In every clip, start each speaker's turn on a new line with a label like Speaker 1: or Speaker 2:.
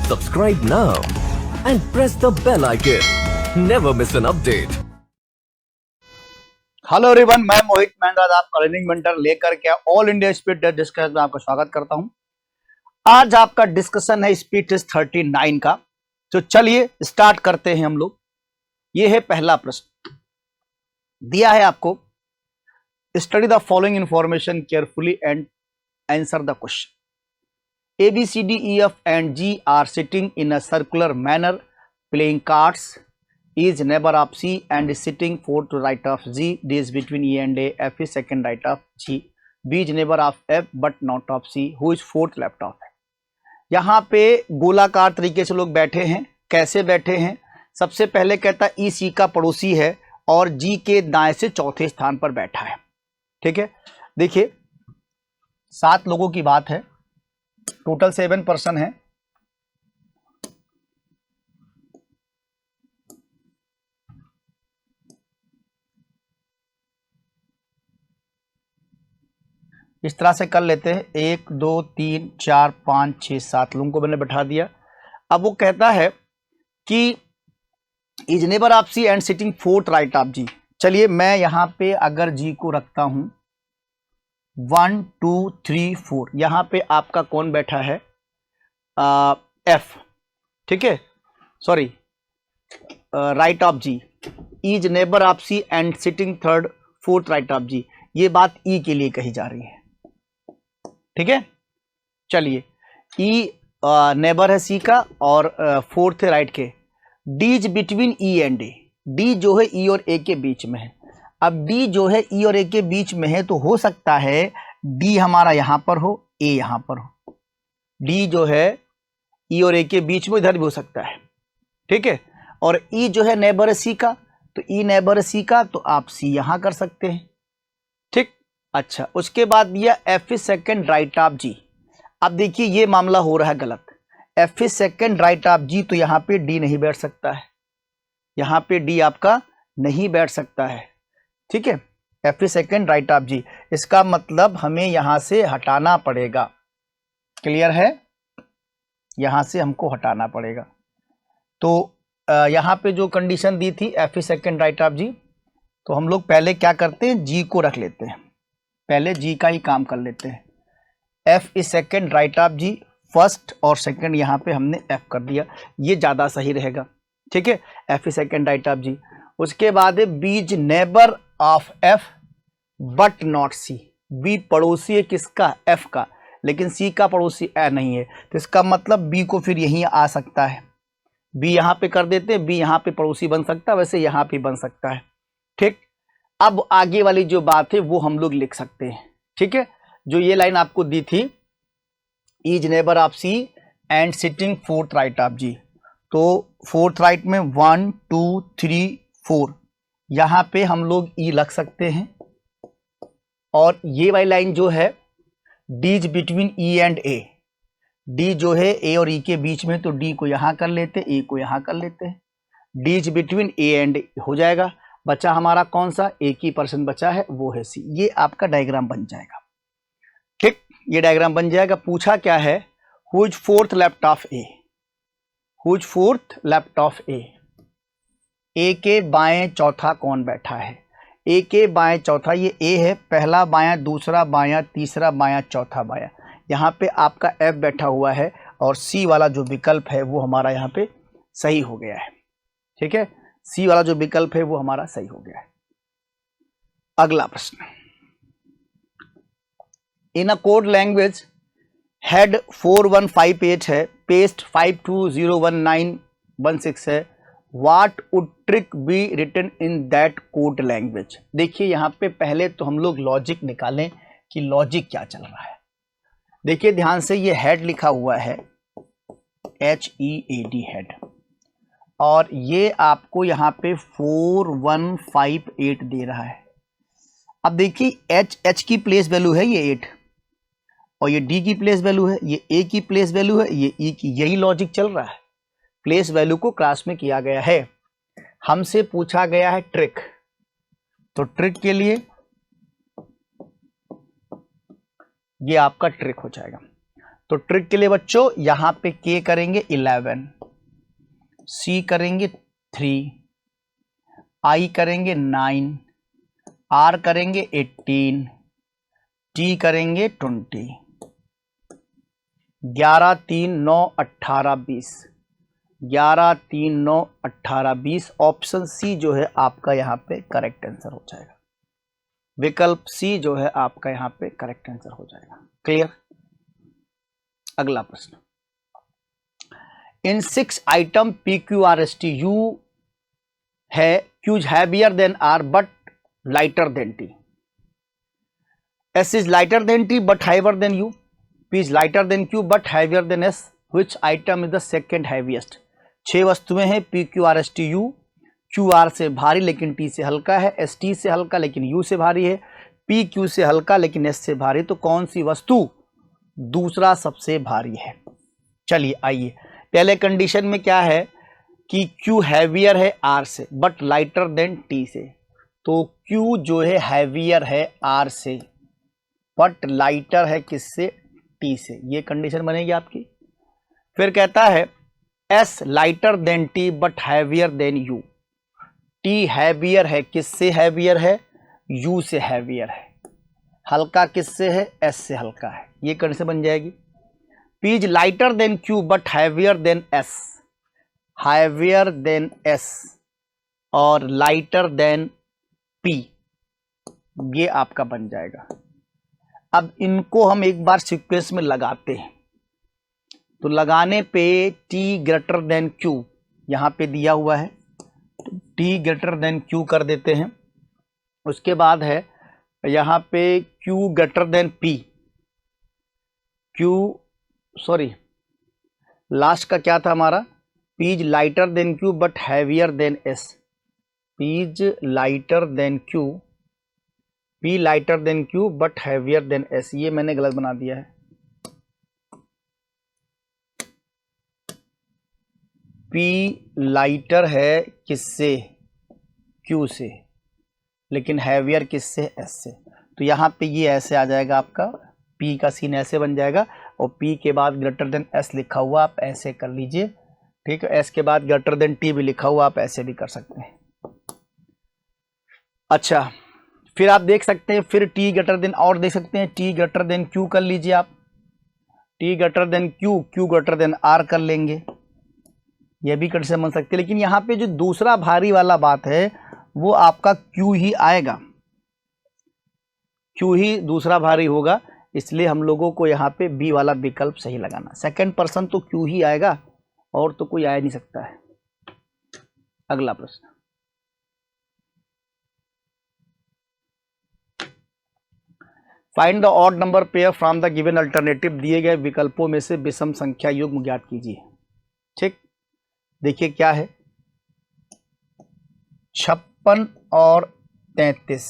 Speaker 1: Subscribe now and press the bell icon. Never miss an update.
Speaker 2: Hello everyone, मैं मोहित मेहंद्रा आपका learning mentor लेकर के all India speed test discussion में आपका स्वागत करता हूं। आज आपका डिस्कशन है स्पीड टेस्ट 39 का। तो चलिए स्टार्ट करते हैं हम लोग। ये है पहला प्रश्न, दिया है आपको, study the following information carefully and answer the question. A, B, C, D, E, F and G are sitting in a circular manner playing cards. E is neighbor of C and is sitting fourth to right of G. D is between E and A. F is second right of G. B is neighbor of F but not of C. Who is fourth left of F? यहाँ पे गोलाकार तरीके से लोग बैठे हैं। कैसे बैठे हैं? सबसे पहले कहता है E C का पड़ोसी है और G के दाएं से चौथे स्थान पर बैठा है। ठीक है, देखिए 7 लोगों की बात है, टोटल 7 पर्सन है। इस तरह से कर लेते हैं, 1 2 3 4 5 6 7 लोगों को मैंने बैठा दिया। अब वो कहता है कि is neighbour of C and sitting fourth right of G. चलिए मैं यहां पे अगर जी को रखता हूं 1 2 3 4, यहां पे आपका कौन बैठा है? एफ। ठीक है, sorry, right of G. Is neighbour of C and sitting third fourth right of G. ये बात ई के लिए कही जा रही है। ठीक है, चलिए ई नेबर है सी का और फोर्थ है राइट के। D is between E and A. D जो है ई और ए के बीच में है। अब डी जो है ई और ए के बीच में है तो हो सकता है डी हमारा यहां पर हो, ए यहां पर हो। डी जो है ई और ए के बीच में इधर भी हो सकता है। ठीक है, और ई जो है नेबर सी का, तो ई नेबर सी का तो आप सी यहां कर सकते हैं। ठीक, अच्छा, उसके बाद दिया F is second right of G. अब देखिए ये मामला हो रहा है गलत। F is second right of G, तो यहां पे डी नहीं बैठ सकता है, यहां पे डी आपका नहीं बैठ सकता है। ठीक है, F is second right of G, इसका मतलब हमें यहां से हटाना पड़ेगा। क्लियर है, यहां से हमको हटाना पड़ेगा। तो यहां पे जो कंडीशन दी थी F is second right of G, तो हम लोग पहले क्या करते हैं, जी को रख लेते हैं, पहले जी का ही काम कर लेते हैं। F is second right of G, first और सेकेंड यहां पे हमने एफ कर दिया, ये ज्यादा सही रहेगा। ठीक है, F is second right of G. उसके बाद है B is neighbour of F but not C. B पड़ोसी है किसका? एफ का, लेकिन सी का पड़ोसी ए नहीं है, तो इसका मतलब बी को फिर यहीं आ सकता है। बी यहां पे कर देते हैं, बी यहां पे पड़ोसी बन सकता है, वैसे यहां पे बन सकता है। ठीक, अब आगे वाली जो बात है वो हम लोग लिख सकते हैं। ठीक है, जो ये लाइन आपको दी थी, is neighbour of C and sitting fourth right of G, तो फोर्थ राइट में 1 2 3 4, यहां पे हम लोग ई लग सकते हैं। और ये वाली लाइन जो है D is between E and A. D जो है ए और ई के बीच में, तो डी को यहां कर लेते, ए को यहां कर लेते हैं। D is between A and हो जाएगा। बचा हमारा कौन सा? एक ही पर्सन बचा है, वो है सी। ये आपका डायग्राम बन जाएगा। ठीक, ये डायग्राम बन जाएगा। पूछा क्या है, who is fourth left of A. Who is fourth left of A. A के बाएं चौथा कौन बैठा है? ए के बाएं चौथा, ये ए है, पहला बायां, दूसरा बायां, तीसरा बायां, चौथा बायां। यहाँ पे आपका एफ बैठा हुआ है और सी वाला जो विकल्प है वो हमारा यहाँ पे सही हो गया है। ठीक है, सी वाला जो विकल्प है वो हमारा सही हो गया है। अगला प्रश्न, in a code language head 4158 है, पेस्ट 52019116 है, what would trick be written in that code language. देखिए यहाँ पे पहले तो हम लोग लॉजिक निकालें कि लॉजिक क्या चल रहा है। देखिए ध्यान से, ये हेड लिखा हुआ है, HEAD हेड, और ये आपको यहाँ पे 4158 दे रहा है। अब देखिए H की प्लेस वैल्यू है ये 8, और ये D की प्लेस वैल्यू है, ये A की प्लेस वैल्यू है, ये E की। यही लॉजिक चल रहा है, प्लेस वैल्यू को क्लास में किया गया है। हमसे पूछा गया है ट्रिक, तो ट्रिक के लिए ये आपका ट्रिक हो जाएगा। तो ट्रिक के लिए बच्चों यहां पे K करेंगे 11, C करेंगे 3, I करेंगे 9, R करेंगे 18, T करेंगे 20। 11 3 9 18 20, 11 3 9 18 20। ऑप्शन सी जो है आपका यहाँ पे करेक्ट आंसर हो जाएगा। विकल्प सी जो है आपका यहाँ पे करेक्ट आंसर हो जाएगा। क्लियर। अगला प्रश्न, इन 6 item P Q R S T U है Q is heavier than R but lighter than T. S is lighter than T but heavier than U. P is lighter than Q but heavier than S. Which item is the second heaviest? 6 वस्तुएं हैं P Q R S T U। Q R से भारी लेकिन T से हल्का है, S T से हल्का लेकिन U से भारी है, P Q से हल्का लेकिन S से भारी। तो कौन सी वस्तु दूसरा सबसे भारी है? चलिए आइए, पहले कंडीशन में क्या है कि Q हैवियर है R से बट लाइटर देन T से। तो Q जो है हैवियर है R से बट लाइटर है किससे? T से। ये कंडीशन बनेगी आपकी। फिर कहता है S lighter than T but heavier than U। T heavier है किससे? हैवियर है U से हैवियर है। हल्का किससे है? S से हल्का है। ये कंडीशन बन जाएगी। P is lighter than Q but heavier than S, heavier than S और लाइटर देन P। ये आपका बन जाएगा। अब इनको हम एक बार सीक्वेंस में लगाते हैं। तो लगाने पे T ग्रेटर देन Q यहाँ पे दिया हुआ है, तो T ग्रेटर देन Q कर देते हैं। उसके बाद है यहाँ पे Q greater than P, last का क्या था हमारा? P is lighter than Q but heavier than S। P is lighter than Q, P lighter than Q but heavier than S। ये मैंने गलत बना दिया है। P लाइटर है किससे? Q से, लेकिन हैवियर किससे? S से। तो यहाँ पे ये ऐसे आ जाएगा आपका, P का सीन ऐसे बन जाएगा और P के बाद ग्रेटर देन S लिखा हुआ आप ऐसे कर लीजिए। ठीक है, S के बाद ग्रेटर देन T भी लिखा हुआ आप ऐसे भी कर सकते हैं। अच्छा, फिर आप देख सकते हैं, फिर T ग्रेटर देन और देख सकते हैं, T ग्रेटर देन Q कर लीजिए आप, T greater than Q, Q greater than R कर लेंगे। यह भी कंडीशन बन सकती है। लेकिन यहाँ पे जो दूसरा भारी वाला बात है वो आपका Q ही आएगा, Q ही दूसरा भारी होगा। इसलिए हम लोगों को यहाँ पे बी वाला विकल्प सही लगाना। सेकंड पर्सन तो Q ही आएगा और तो कोई आ नहीं सकता है। अगला प्रश्न, find the odd number pair from the given alternative. दिए गए विकल्पों में से विषम संख्या युग्म ज्ञात कीजिए। ठीक, देखिए क्या है, 56 और 33।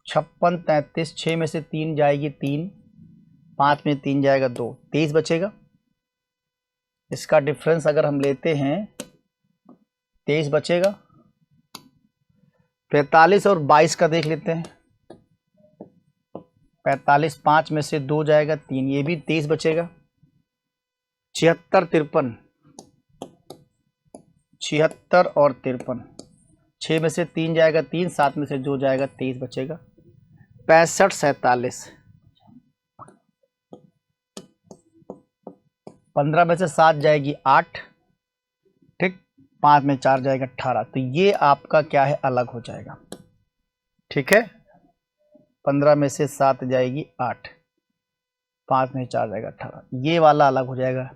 Speaker 2: 56 33, 6 में से 3 जाएगी 3, 5 में 3 जाएगा 2, 23 बचेगा। इसका डिफरेंस अगर हम लेते हैं 23 बचेगा। 45 और 22 का देख लेते हैं। 45, 5 में से 2 जाएगा 3, ये भी 23 बचेगा। 76 53, 76 और 53, 6 में से 3 जाएगा 3, 7 में से 2 जाएगा 23 बचेगा। 65 47, 15 में से 7 जाएगी 8, ठीक, 5 में 4 जाएगा 18। तो ये आपका क्या है? अलग हो जाएगा। ठीक है, 15 में से 7 जाएगी 8, 5 में 4 जाएगा 18। ये वाला अलग हो जाएगा।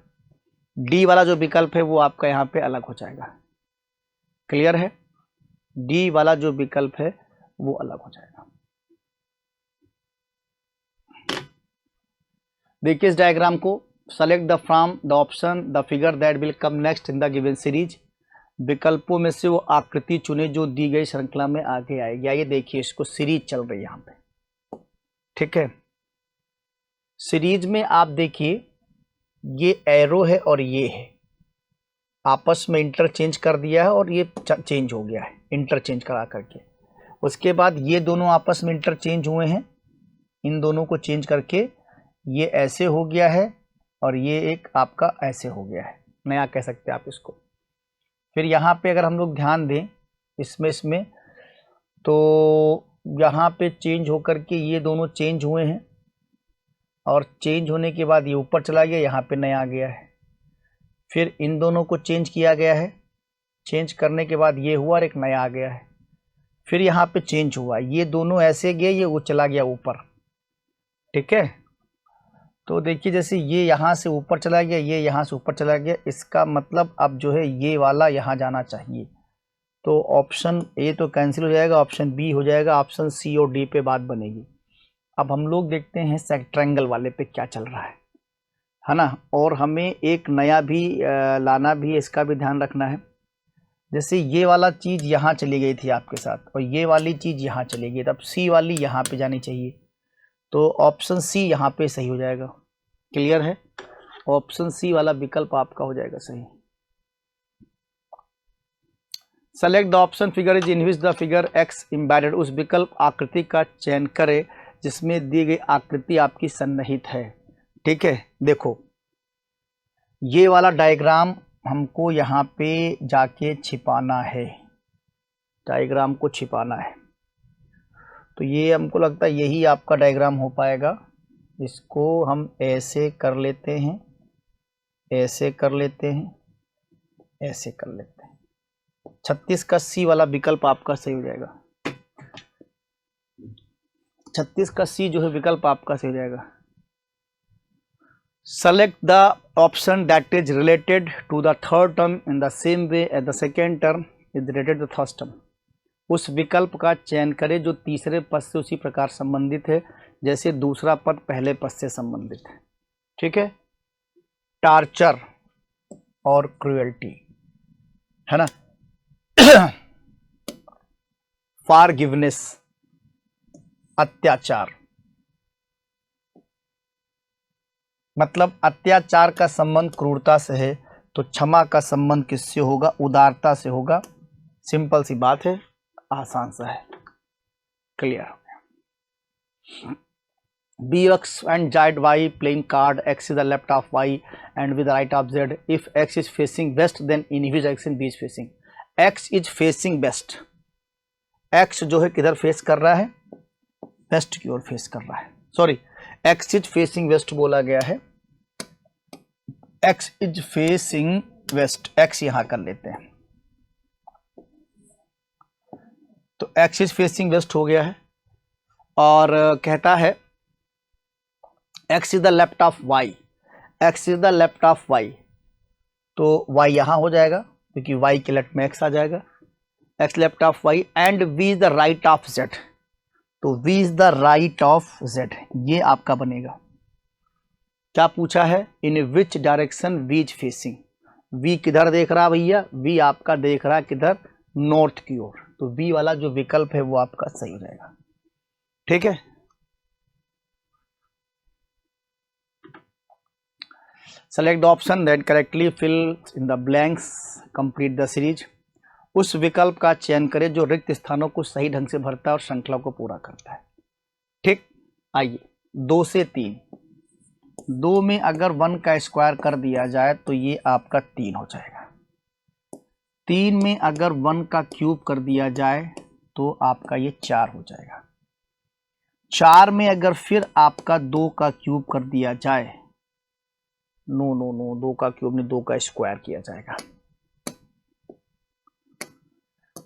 Speaker 2: डी वाला जो विकल्प है वो आपका यहाँ पे अलग हो जाएगा। क्लियर है? डी वाला जो विकल्प है वो अलग हो जाएगा। देखिए इस डायग्राम को, select the from the option the figure that will come next in the given series. विकल्पों में से वो आकृति चुने जो दी गई श्रृंखला में आगे आएगी। ये देखिए, इसको सीरीज चल रही है यहाँ पे। ठीक है, सीरीज में आप देखिए ये एरो है और ये है, आपस में इंटरचेंज कर दिया है और ये चेंज हो गया है इंटरचेंज करा करके। उसके बाद ये दोनों आपस में इंटरचेंज हुए हैं, इन दोनों को चेंज करके ये ऐसे हो गया है और ये एक आपका ऐसे हो गया है, नया कह सकते हैं आप इसको। फिर यहाँ पे अगर हम लोग ध्यान दें इसमें तो यहाँ पे चेंज होकर के ये दोनों चेंज हुए हैं और चेंज होने के बाद ये ऊपर चला गया, यहाँ पे नया आ गया है। फिर इन दोनों को चेंज किया गया है, चेंज करने के बाद ये हुआ और एक नया आ गया है। फिर यहाँ पे चेंज हुआ, ये दोनों ऐसे गए, ये वो चला गया ऊपर। ठीक है, तो देखिए जैसे ये यहाँ से ऊपर चला गया, ये यहाँ से ऊपर चला गया, इसका मतलब अब जो है ये वाला यहाँ जाना चाहिए। तो ऑप्शन ए तो कैंसिल हो जाएगा, ऑप्शन बी हो जाएगा, ऑप्शन सी और डी पे बात बनेगी। अब हम लोग देखते हैं सेक्ट्रेंगल वाले पे क्या चल रहा है ना। और हमें एक नया भी लाना भी है, इसका भी ध्यान रखना है। जैसे ये वाला चीज़ यहाँ चली गई थी आपके साथ और ये वाली चीज़ यहाँ चली गई, तब सी वाली यहाँ पे जानी चाहिए। तो ऑप्शन सी यहाँ पे सही हो जाएगा। क्लियर है, ऑप्शन सी वाला विकल्प आपका हो जाएगा सही। Select the option figure is in which the figure x embedded. उस विकल्प आकृति का चयन करें जिसमें दी गई आकृति आपकी सन्निहित है। ठीक है, देखो ये वाला डायग्राम हमको यहाँ पे जाके छिपाना है, डायग्राम को छिपाना है। तो ये हमको लगता है यही आपका डायग्राम हो पाएगा। इसको हम ऐसे कर लेते हैं, ऐसे कर लेते हैं, ऐसे कर लेते हैं। 36 का सी वाला विकल्प आपका सही हो जाएगा। 36 का सी जो है विकल्प आपका सही हो जाएगा। Select the option that is related to the third term in the same way as the second term is related to the first term। उस विकल्प का चयन करें जो तीसरे पद से उसी प्रकार संबंधित है जैसे दूसरा पद पहले पद से संबंधित है। ठीक है, टार्चर और क्रुएल्टी है ना, फॉरगिवनेस अत्याचार। मतलब अत्याचार का संबंध क्रूरता से है तो क्षमा का संबंध किससे होगा, उदारता से होगा। सिंपल सी बात है, आसान सा है। क्लियर हो गया। B X and Z Y playing card, X is the left of Y and with right of Z. If X is facing west then in which direction B is facing. X is facing west, X जो है किधर face कर रहा है, waste की ओर face कर रहा है। Sorry, x is facing waste बोला गया है, X is facing west, x यहां कर लेते हैं। तो एक्स इज फेसिंग वेस्ट हो गया है और कहता है X is the left of Y, X is the left of Y. तो वाई यहां हो जाएगा क्योंकि वाई के लेफ्ट में एक्स आ जाएगा, X left of Y and V is the right of Z. तो v is the right of z, ये आपका बनेगा। क्या पूछा है, in which direction v is facing. v किधर देख रहा भैया, v आपका देख रहा है किधर, नॉर्थ की ओर। तो v वाला जो विकल्प है वो आपका सही हो जाएगा। ठीक है, select the option that correctly fill in the blanks, complete the series. उस विकल्प का चयन करें जो रिक्त स्थानों को सही ढंग से भरता है और श्रृंखला को पूरा करता है। ठीक, आइए 2 से 3। 2 में अगर 1 का स्क्वायर कर दिया जाए तो ये आपका 3 हो जाएगा। 3 में अगर 1 का क्यूब कर दिया जाए तो आपका ये 4 हो जाएगा। 4 में अगर फिर आपका 2 का क्यूब कर दिया जाए, नो नो नो, 2 का क्यूब नहीं, 2 का स्क्वायर किया जाएगा।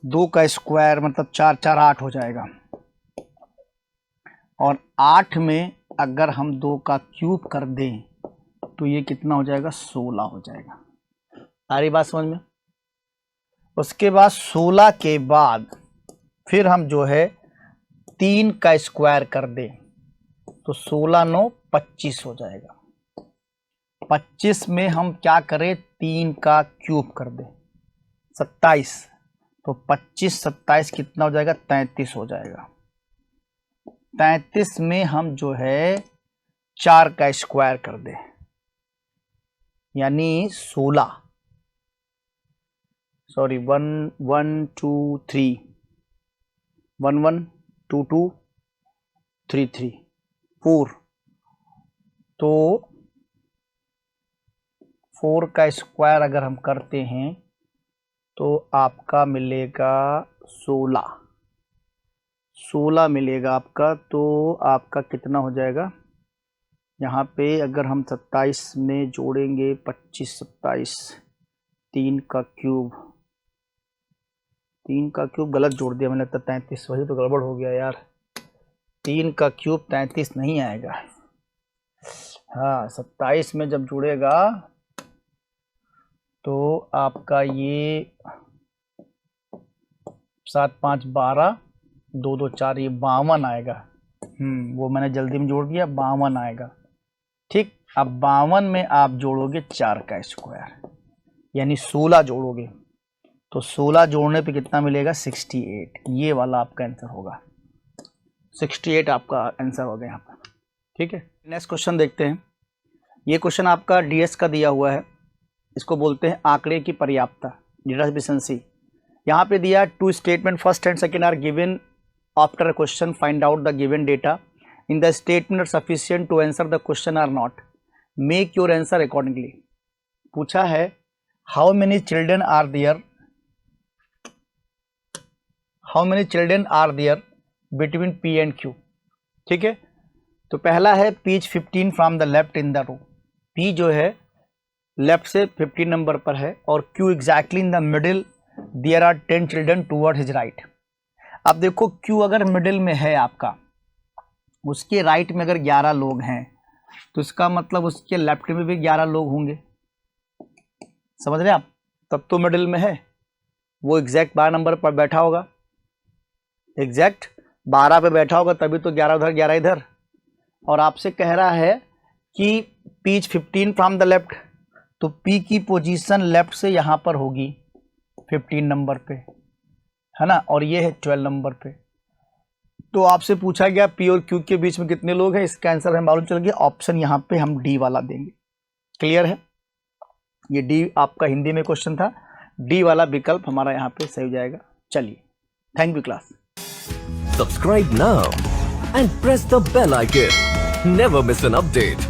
Speaker 2: 2 का स्क्वायर मतलब 4 4 8 हो जाएगा। और 8 में अगर हम 2 का क्यूब कर दें तो ये कितना हो जाएगा, 16 हो जाएगा। आ रही बात समझ में। उसके बाद 16 के बाद फिर हम जो है 3 का स्क्वायर कर दें तो 16 9 25 हो जाएगा। 25 में हम क्या करें, 3 का क्यूब कर दें 27, तो 25 27 कितना हो जाएगा, 33 हो जाएगा। 33 में हम जो है 4 का स्क्वायर कर दें यानी 16, सॉरी 1 1 2 3, 1 1 2 2 3 3 4 तो 4 का स्क्वायर अगर हम करते हैं तो आपका मिलेगा 16 मिलेगा आपका। तो आपका कितना हो जाएगा यहाँ पे, अगर हम 27 में जोड़ेंगे 25 27, 3 का क्यूब गलत जोड़ दिया मैंने, लगता 33, वही तो गड़बड़ हो गया यार। 3 का क्यूब 33 नहीं आएगा। हाँ 27 में जब जुड़ेगा तो आपका ये 7 5 12, 2 2 4, ये 52 आएगा। वो मैंने जल्दी में जोड़ दिया, 52 आएगा। ठीक, अब 52 में आप जोड़ोगे 4 का स्क्वायर, यानी 16 जोड़ोगे तो 16 जोड़ने पे कितना मिलेगा 68। ये वाला आपका आंसर होगा, 68 आपका आंसर हो गया यहाँ पर। ठीक है, नेक्स्ट क्वेश्चन देखते हैं। ये क्वेश्चन आपका डीएस का दिया हुआ है, इसको बोलते हैं आंकड़े की पर्याप्तता, डेटा सफिशिएंसी। यहाँ पे दिया 2 statement first and second are given after a question, find out the given data in the statement are sufficient to answer the question or not, make your answer accordingly. पूछा है how many children are there between P and Q. ठीक है, तो पहला है page 15 from the left in the row. P जो है left से 15 नंबर पर है और Q exactly in the middle, there are 10 children toward his right. अब देखो क्यू अगर मिडिल में है आपका, उसके राइट में अगर 11 लोग हैं तो इसका मतलब उसके लेफ्ट में भी 11 लोग होंगे, समझ रहे आप, तब तो मिडिल में है। वो एग्जैक्ट 12 नंबर पर बैठा होगा, एग्जैक्ट 12 पे बैठा होगा, तभी तो 11 उधर 11 इधर। और आपसे कह रहा है कि पेज 15 फ्रॉम द लेफ्ट, तो पी की पोजीशन लेफ्ट से यहाँ पर होगी 15 नंबर पे, है ना, और ये है 12 नंबर पे। तो आपसे पूछा गया पी और क्यू के बीच में कितने लोग हैं, इसका आंसर हमें मालूम चल गया। ऑप्शन यहाँ पे हम डी वाला देंगे। क्लियर है, ये डी आपका हिंदी में क्वेश्चन था, डी वाला विकल्प हमारा यहाँ पे सही हो जाएगा। चलिए, thank you class.
Speaker 1: Subscribe now and press the bell icon. Never miss an update.